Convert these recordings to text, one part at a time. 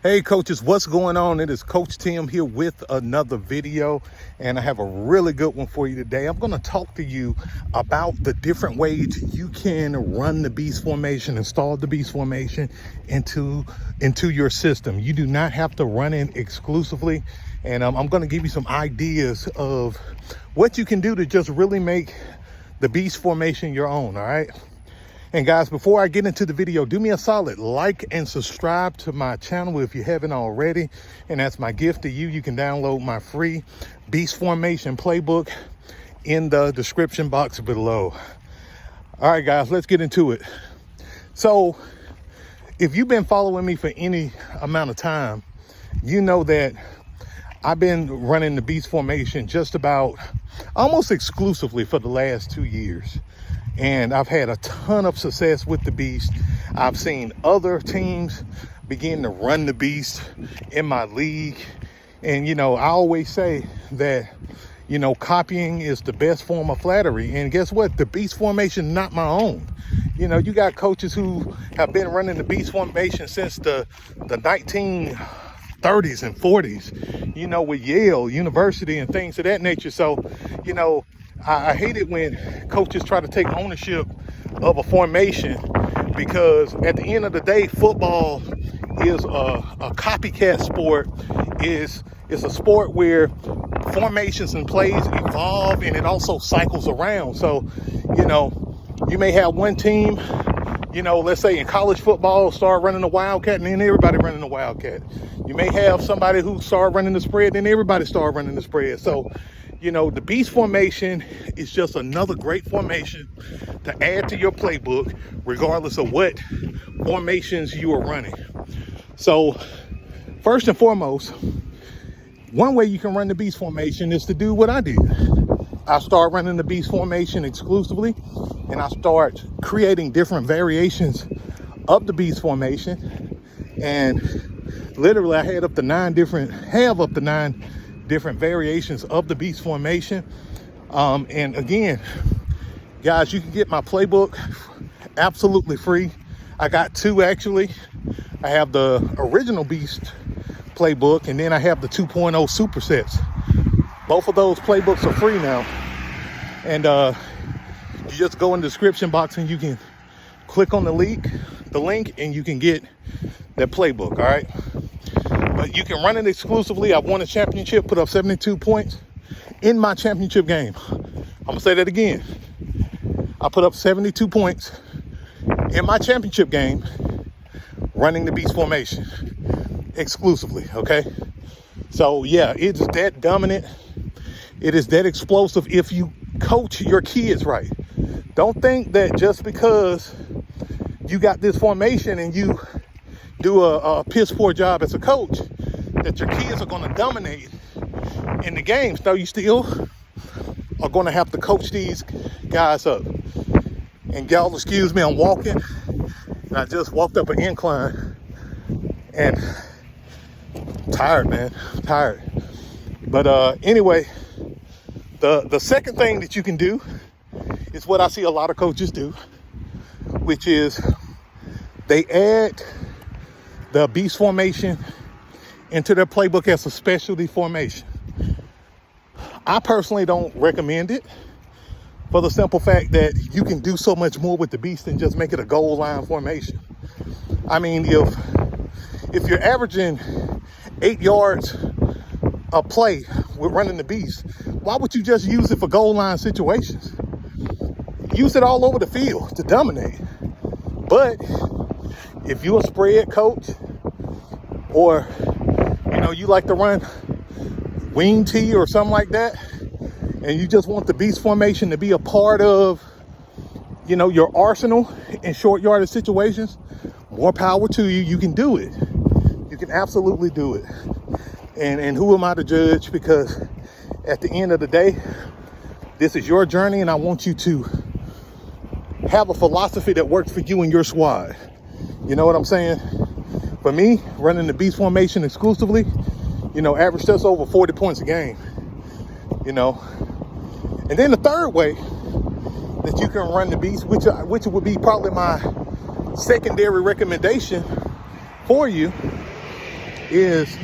Hey coaches, what's going on? It is Coach Tim here with another video, and I have a really good one for you today. I'm going to talk to you about the different ways you can run the beast formation, install the beast formation into your system. You do not have to run it exclusively, and I'm going to give you some ideas of what you can do to just really make the beast formation your own. All right. And guys, before I get into the video, do me a solid, like and subscribe to my channel if you haven't already. And that's my gift to you. You can download my free Beast Formation Playbook in the description box below. All right, guys, let's get into it. So if you've been following me for any amount of time, you know that I've been running the Beast Formation just about almost exclusively for the last 2 years. And I've had a ton of success with the beast. I've seen other teams begin to run the beast in my league. And, you know, I always say that, you know, copying is the best form of flattery. And guess what? The beast formation, not my own. You know, you got coaches who have been running the beast formation since the 1930s and 40s, you know, with Yale University and things of that nature. So, you know, I hate it when coaches try to take ownership of a formation, because at the end of the day, football is a copycat sport. It's a sport where formations and plays evolve, and it also cycles around. So, you know, you may have one team, you know, let's say in college football, start running the Wildcat, and then everybody running the Wildcat. You may have somebody who start running the spread, then everybody start running the spread. So, you know, the beast formation is just another great formation to add to your playbook, regardless of what formations you are running. So first and foremost, one way you can run the beast formation is to do what I did. I start running the beast formation exclusively, and I start creating different variations of the beast formation. And literally I have up to nine different variations of the beast formation. And again, guys, you can get my playbook absolutely free. I got two, actually. I have the original beast playbook, and then I have the 2.0 supersets. Both of those playbooks are free now. And you just go in the description box and you can click on the link, and you can get that playbook. All right. But you can run it exclusively. I've won a championship, put up 72 points in my championship game. I'm gonna say that again. I put up 72 points in my championship game running the beast formation exclusively, okay? So yeah, it's that dominant. It is that explosive if you coach your kids right. Don't think that just because you got this formation and you do a piss poor job as a coach that your kids are going to dominate in the games. No, you still are going to have to coach these guys up. And y'all excuse me, I'm walking, and I just walked up an incline, and I'm tired, man. I'm tired. But anyway, the second thing that you can do is what I see a lot of coaches do, which is they add the beast formation into their playbook as a specialty formation. I personally don't recommend it, for the simple fact that you can do so much more with the beast than just make it a goal line formation. I mean, if you're averaging 8 yards a play with running the beast, why would you just use it for goal line situations? Use it all over the field to dominate. But if you're a spread coach, or, you know, you like to run wing tee or something like that, and you just want the beast formation to be a part of, you know, your arsenal in short yardage situations, more power to you. You can do it. You can absolutely do it. And who am I to judge? Because at the end of the day, this is your journey, and I want you to have a philosophy that works for you and your squad. You know what I'm saying? For me, running the beast formation exclusively, you know, average just over 40 points a game, you know. And then the third way that you can run the beast, which would be probably my secondary recommendation for you, is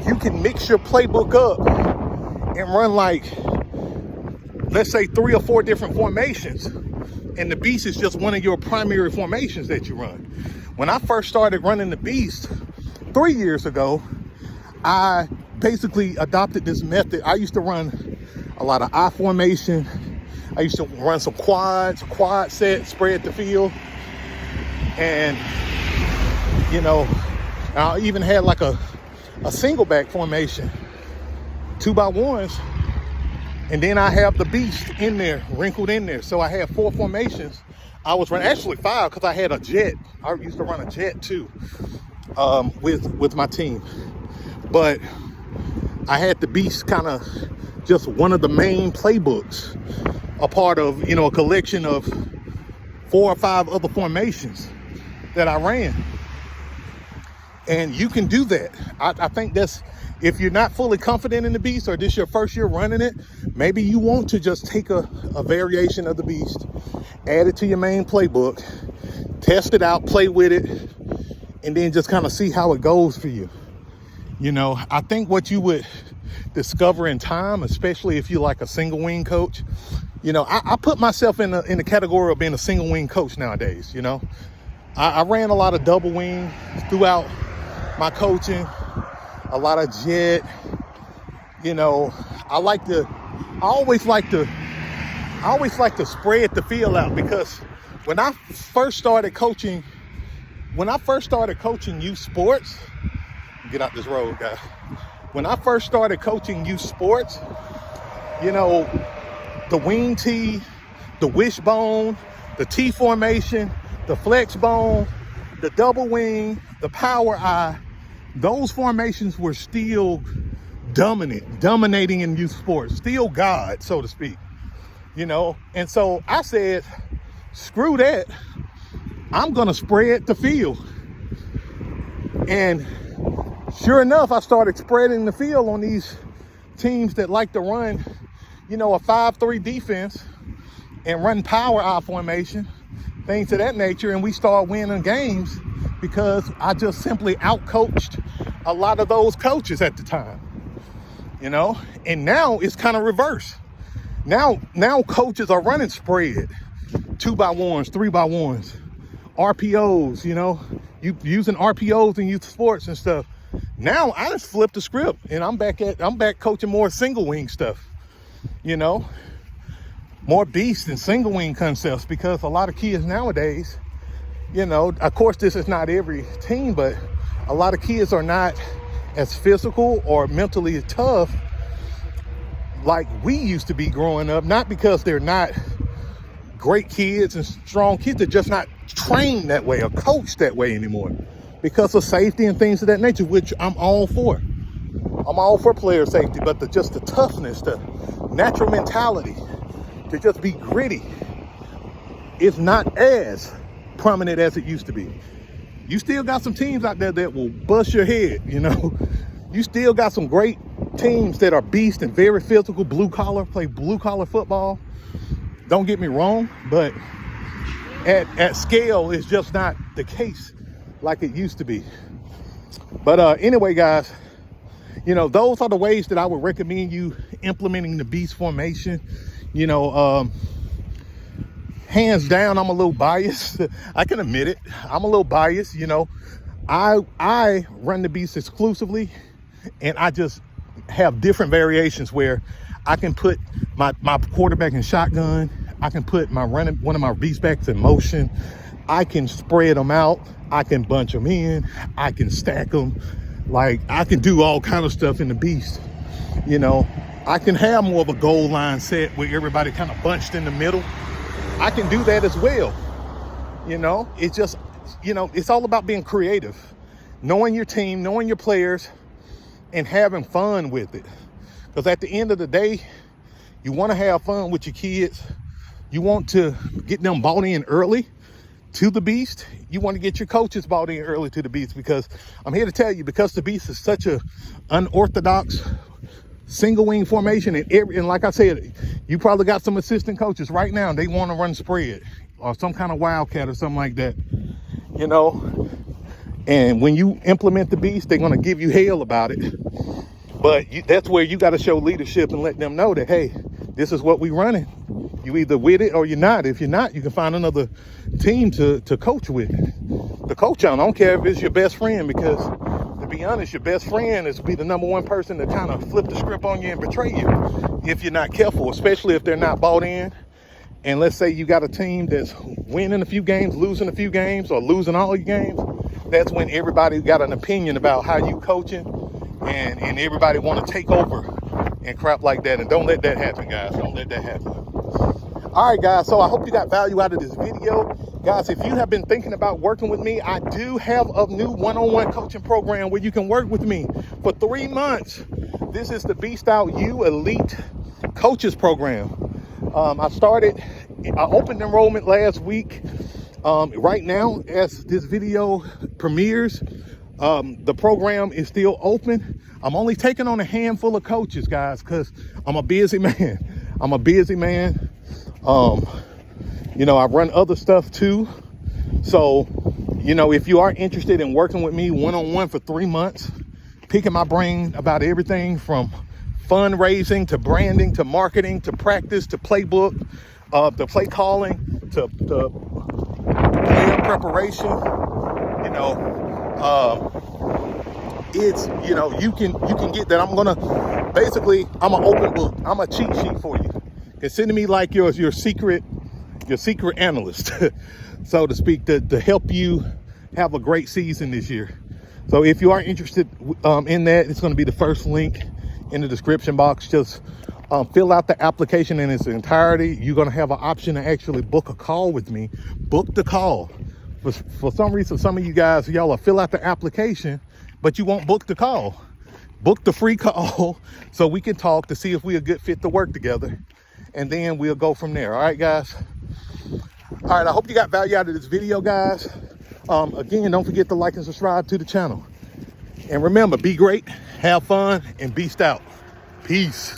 you can mix your playbook up and run like, let's say 3 or 4 different formations. And the Beast is just one of your primary formations that you run. When I first started running the Beast 3 years ago, I basically adopted this method. I used to run a lot of I formation. I used to run some quad sets, spread the field. And, you know, I even had like a single back formation, 2x1s. And then I have the Beast in there, wrinkled in there. So I had 4 formations. I was running, actually 5, because I had a jet. I used to run a jet too, with my team. But I had the Beast kind of just one of the main playbooks, a part of, you know, a collection of 4 or 5 other formations that I ran. And you can do that. I think that's, if you're not fully confident in the Beast, or this your first year running it, maybe you want to just take a variation of the Beast, add it to your main playbook, test it out, play with it, and then just kind of see how it goes for you. You know, I think what you would discover in time, especially if you're like a single wing coach, you know, I put myself in the category of being a single wing coach nowadays. You know, I ran a lot of double wing throughout my coaching, a lot of jet. You know, I always like to spread the field out, because when I first started coaching youth sports, get out this road, guys. When I first started coaching youth sports, you know, the wing T, the wishbone, the T formation, the flex bone, the double wing, the power I, those formations were still dominating in youth sports, still God, so to speak, you know? And so I said, screw that. I'm gonna spread the field. And sure enough, I started spreading the field on these teams that like to run, you know, a 5-3 defense and run power I formation, things of that nature. And we start winning games because I just simply outcoached a lot of those coaches at the time, you know. And now it's kind of reverse. Now coaches are running spread, 2x1s, 3x1s, RPOs, you know, you using RPOs in youth sports and stuff. Now I just flipped the script and I'm back coaching more single wing stuff, you know, more beast and single wing concepts, because a lot of kids nowadays, you know, of course this is not every team, but a lot of kids are not as physical or mentally tough like we used to be growing up, not because they're not great kids and strong kids, they're just not trained that way or coached that way anymore because of safety and things of that nature, which I'm all for. I'm all for player safety, but just the toughness, the natural mentality to just be gritty is not as prominent as it used to be. You still got some teams out there that will bust your head, you know. You still got some great teams that are beast and very physical, play blue collar football. Don't get me wrong, but at scale, it's just not the case like it used to be. But anyway, guys, you know, those are the ways that I would recommend you implementing the beast formation. You know, hands down, I'm a little biased. I can admit it. I'm a little biased. You know, I run the beast exclusively, and I just have different variations where I can put my quarterback in shotgun. I can put one of my beast backs in motion. I can spread them out. I can bunch them in. I can stack them. Like, I can do all kind of stuff in the beast. You know, I can have more of a goal line set where everybody kind of bunched in the middle. I can do that as well. You know, it's just, you know, it's all about being creative, knowing your team, knowing your players, and having fun with it. Because at the end of the day, you want to have fun with your kids. You want to get them bought in early to the beast. You want to get your coaches bought in early to the beast, because I'm here to tell you, because the beast is such a unorthodox single wing formation, and like I said, you probably got some assistant coaches right now, they want to run spread or some kind of wildcat or something like that. You know, And when you implement the beast, they're going to give you hell about it. But that's where you got to show leadership and let them know that, hey, this is what we running. You either with it or you're not. If you're not, you can find another team to coach with. The coach on, I don't care if it's your best friend, because to be honest, your best friend is be the #1 person to kind of flip the script on you and betray you if you're not careful, especially if they're not bought in. And let's say you got a team that's winning a few games, losing a few games, or losing all your games. That's when everybody got an opinion about how you coaching, and everybody want to take over and crap like that. And don't let that happen, guys. Don't let that happen. All right, guys. So I hope you got value out of this video. Guys, if you have been thinking about working with me, I do have a new one-on-one coaching program where you can work with me for 3 months. This is the Beast Out You Elite Coaches Program. I opened enrollment last week. Right now, as this video premieres, the program is still open. I'm only taking on a handful of coaches, guys, because I'm a busy man. I'm a busy man. You know, I run other stuff too. So, you know, if you are interested in working with me one-on-one for 3 months, picking my brain about everything from fundraising to branding to marketing to practice to playbook, to play calling to player preparation, you know, it's, you know, you can get that. I'm an open book. I'm a cheat sheet for you. Consider me like your secret analyst, so to speak, to help you have a great season this year. So if you are interested in that, it's going to be the first link in the description box. Just fill out the application in its entirety. You're going to have an option to actually book a call with me. Book the call. For some reason, some of you guys, y'all will fill out the application, but you won't book the call. Book the free call so we can talk to see if we're a good fit to work together. And then we'll go from there. All right, guys. All right, I hope you got value out of this video, guys. Again, don't forget to like and subscribe to the channel. And remember, be great, have fun, and beast out. Peace.